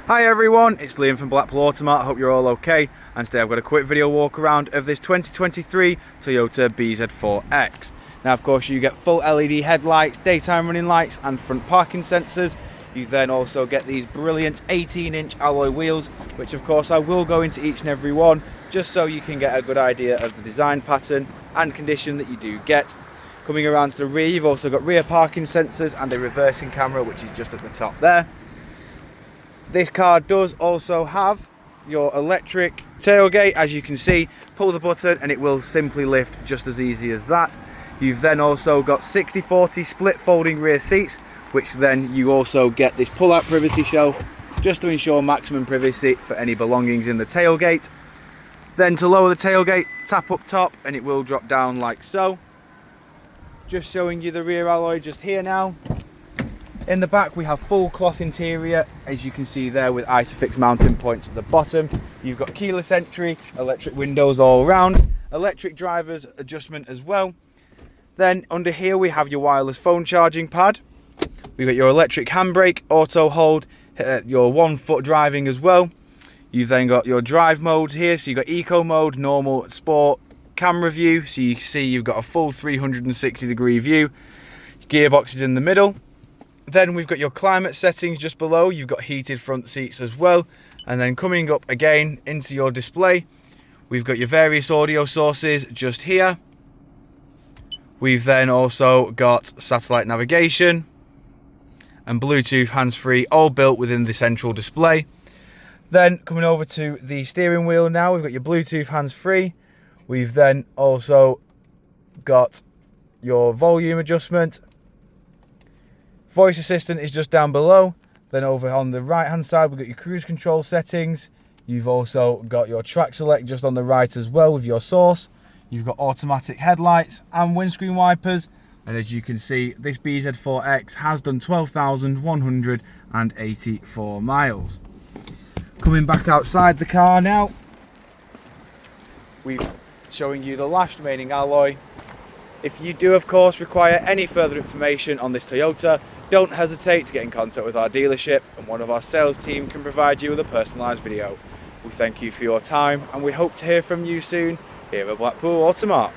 Hi everyone, it's Liam from Blackpool Autmoart. I hope you're all okay, and today I've got a quick video walk around of this 2023 Toyota bZ4X. Now of course you get full LED headlights, daytime running lights and front parking sensors. You then also get these brilliant 18-inch alloy wheels, which of course I will go into each and every one just so you can get a good idea of the design pattern and condition that you do get. Coming around to the rear, you've also got rear parking sensors and a reversing camera, which is just at the top there. This car does also have your electric tailgate. As you can see, pull the button and it will simply lift just as easy as that. You've then also got 60/40 split folding rear seats, which then you also get this pull-out privacy shelf just to ensure maximum privacy for any belongings in the tailgate. Then to lower the tailgate, tap up top and it will drop down like so. Just showing you the rear alloy just here now. In the back we have full cloth interior, as you can see there, with Isofix mounting points at the bottom. You've got keyless entry, electric windows all around, electric driver's adjustment as well. Then under here we have your wireless phone charging pad. We've got your electric handbrake, auto hold, your 1 foot driving as well. You've then got your drive modes here, so you've got eco mode, normal, sport, camera view, so you can see you've got a full 360-degree view. Gearbox is in the middle. Then we've got your climate settings just below. You've got heated front seats as well. And then coming up again into your display, we've got your various audio sources just here. We've then also got satellite navigation and Bluetooth hands-free, all built within the central display. Then coming over to the steering wheel now, we've got your Bluetooth hands-free. We've then also got your volume adjustment. Voice assistant is just down below. Then over on the right hand side we've got your cruise control settings. You've also got your track select just on the right as well with your source. You've got automatic headlights and windscreen wipers. And as you can see, this bZ4X has done 12,184 miles. Coming back outside the car now, we're showing you the last remaining alloy. If you do of course require any further information on this Toyota, don't hesitate to get in contact with our dealership and one of our sales team can provide you with a personalised video. We thank you for your time and we hope to hear from you soon here at Blackpool Autmoart.